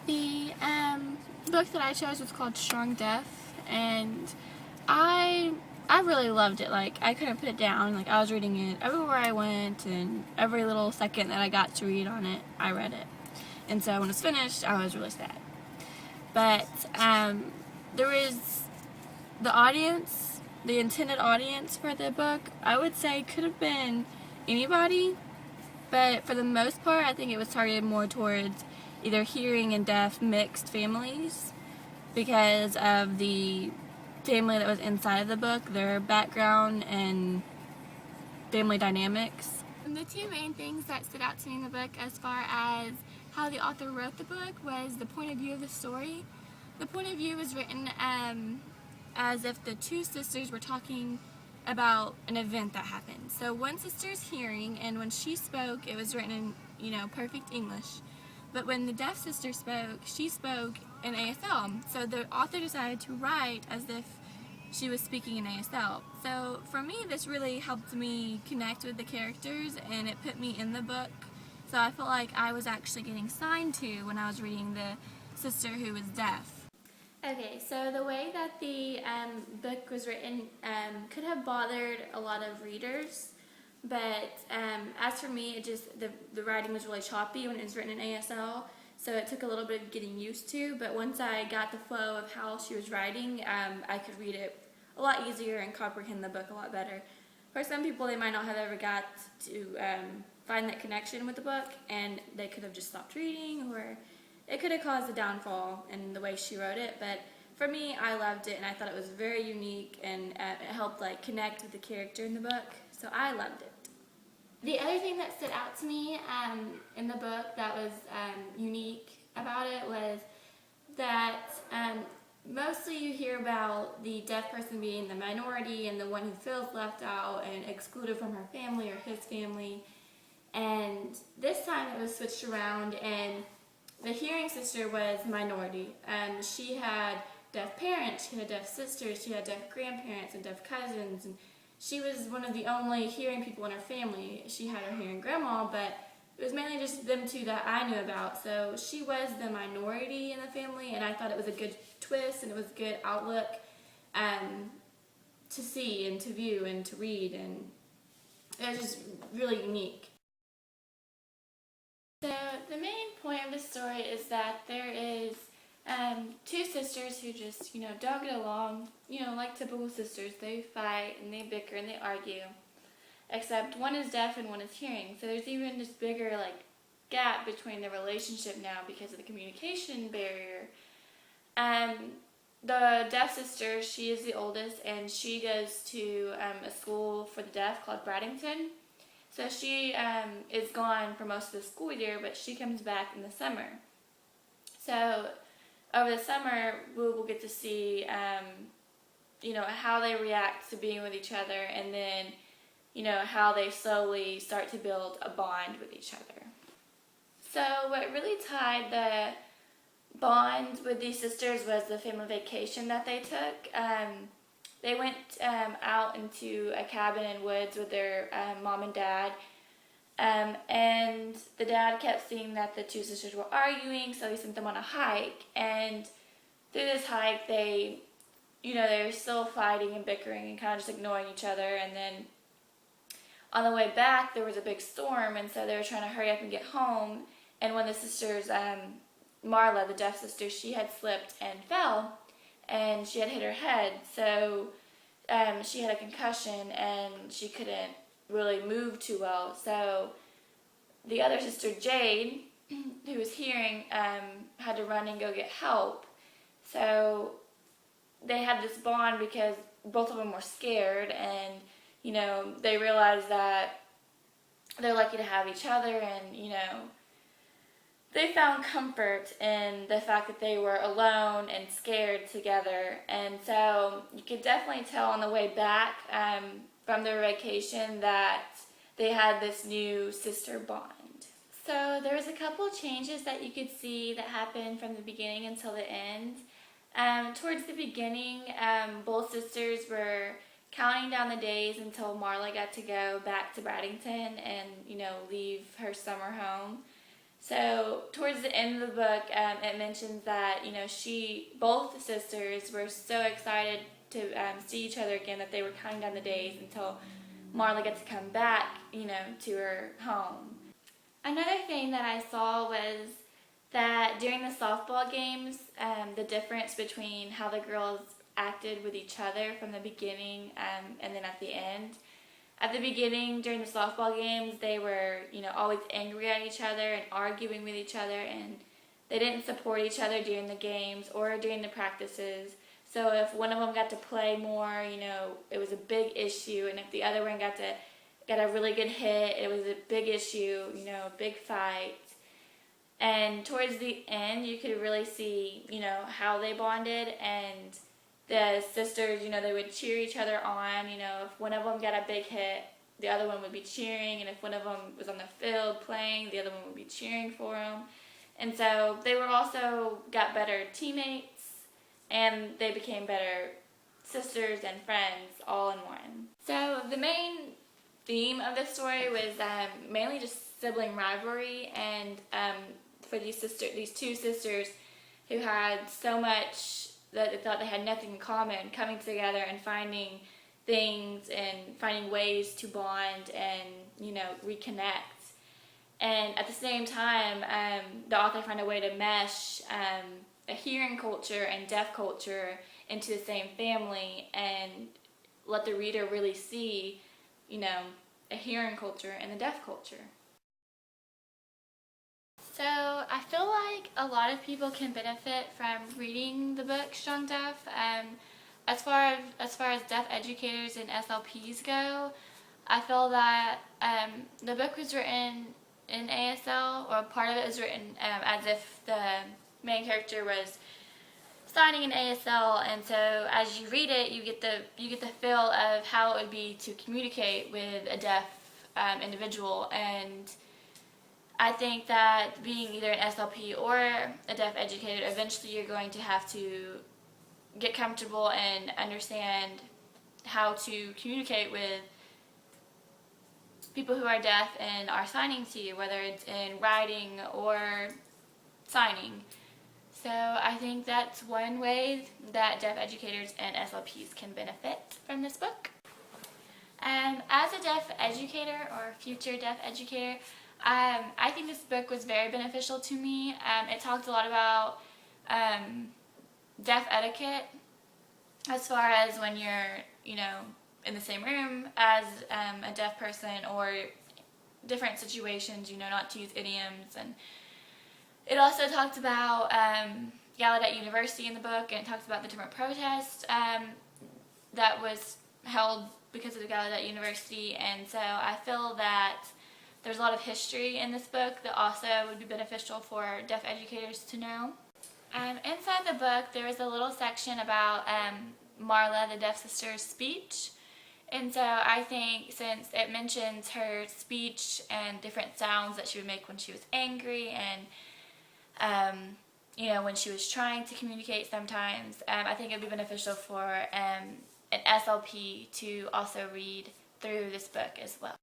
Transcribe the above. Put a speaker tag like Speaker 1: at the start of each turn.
Speaker 1: The book that I chose was called Strong Deaf, and I I really loved it. Like, I couldn't put it down. Like, I was reading it everywhere I went, and every little second that I got to read on it, I read it. And so when it was finished, I was really sad. But there was the audience, the intended audience for the book, I would say could have been anybody, but for the most part, I think it was targeted more towards either hearing and deaf mixed families because of the family that was inside of the book, their background and family dynamics. And the two main things that stood out to me in the book as far as how the author wrote the book was the point of view of the story. The point of view was written as if the two sisters were talking about an event that happened. So one sister's hearing, and when she spoke, it was written in, perfect English. But when the deaf sister spoke, she spoke in ASL. So the author decided to write as if she was speaking in ASL. So for me, this really helped me connect with the characters, and it put me in the book. So I felt like I was actually getting signed to when I was reading the sister who was deaf. Okay, so the way that the book was written could have bothered a lot of readers, but as for me, it just the writing was really choppy when it was written in ASL, so it took a little bit of getting used to, but once I got the flow of how she was writing, I could read it a lot easier and comprehend the book a lot better. For some people, they might not have ever got to find that connection with the book, and they could have just stopped reading, or it could have caused a downfall in the way she wrote it, but for me, I loved it, and I thought it was very unique, and it helped connect with the character in the book, so I loved it. The other thing that stood out to me in the book that was unique about it was that mostly you hear about the deaf person being the minority and the one who feels left out and excluded from her family or his family, and this time it was switched around, and the hearing sister was minority. She had deaf parents, she had deaf sisters, she had deaf grandparents and deaf cousins, and she was one of the only hearing people in her family. She had her hearing grandma, but it was mainly just them two that I knew about. So she was the minority in the family, and I thought it was a good twist and it was a good outlook to see and to view and to read, and it was just really unique. So the main point of the story is that there is two sisters who just, don't get along, like typical sisters. They fight and they bicker and they argue, except one is deaf and one is hearing. So there's even this bigger, gap between the relationship now because of the communication barrier. The deaf sister, she is the oldest, and she goes to a school for the deaf called Braddington. So she is gone for most of the school year, but she comes back in the summer. So over the summer, we will get to see, how they react to being with each other, and then, how they slowly start to build a bond with each other. So what really tied the bond with these sisters was the family vacation that they took. They went out into a cabin in woods with their mom and dad, and the dad kept seeing that the two sisters were arguing, so he sent them on a hike, and through this hike they were still fighting and bickering and kind of just ignoring each other, and then on the way back there was a big storm, and so they were trying to hurry up and get home, and one of the sisters, Marla, the deaf sister, she had slipped and fell, and she had hit her head, so she had a concussion and she couldn't really move too well. So the other sister, Jade, who was hearing, had to run and go get help. So they had this bond because both of them were scared, and they realized that they're lucky to have each other, and they found comfort in the fact that they were alone and scared together. And so you could definitely tell on the way back from their vacation that they had this new sister bond. So there was a couple of changes that you could see that happened from the beginning until the end. Towards the beginning, both sisters were counting down the days until Marla got to go back to Braddington and, leave her summer home. So towards the end of the book, it mentions that both sisters were so excited to see each other again that they were counting down the days until Marla gets to come back, to her home. Another thing that I saw was that during the softball games, the difference between how the girls acted with each other from the beginning and then at the end. At the beginning, during the softball games, they were, always angry at each other and arguing with each other, and they didn't support each other during the games or during the practices. So if one of them got to play more, it was a big issue, and if the other one got a really good hit, it was a big issue, a big fight. And towards the end, you could really see, how they bonded, and the sisters, they would cheer each other on. If one of them got a big hit, the other one would be cheering, and if one of them was on the field playing, the other one would be cheering for them. And so they were also got better teammates, and they became better sisters and friends all in one. So the main theme of this story was mainly just sibling rivalry, and for these two sisters who had so much that they thought they had nothing in common, coming together and finding things and finding ways to bond and reconnect. And at the same time, the author found a way to mesh a hearing culture and deaf culture into the same family and let the reader really see, a hearing culture and the deaf culture. So I feel like a lot of people can benefit from reading the book Strong Deaf. As far as deaf educators and SLPs go, I feel that the book was written in ASL, or part of it was written as if the main character was signing in ASL, and so as you read it, you get the feel of how it would be to communicate with a deaf individual. And I think that being either an SLP or a deaf educator, eventually you're going to have to get comfortable and understand how to communicate with people who are deaf and are signing to you, whether it's in writing or signing. So I think that's one way that deaf educators and SLPs can benefit from this book. As a deaf educator or future deaf educator, I think this book was very beneficial to me. It talked a lot about deaf etiquette, as far as when you're, in the same room as a deaf person, or different situations, not to use idioms. And it also talked about Gallaudet University in the book, and it talks about the different protests that was held because of the Gallaudet University. And so I feel that there's a lot of history in this book that also would be beneficial for deaf educators to know. Inside the book, there was a little section about Marla, the deaf sister's speech. And so I think, since it mentions her speech and different sounds that she would make when she was angry and, when she was trying to communicate sometimes, I think it would be beneficial for an SLP to also read through this book as well.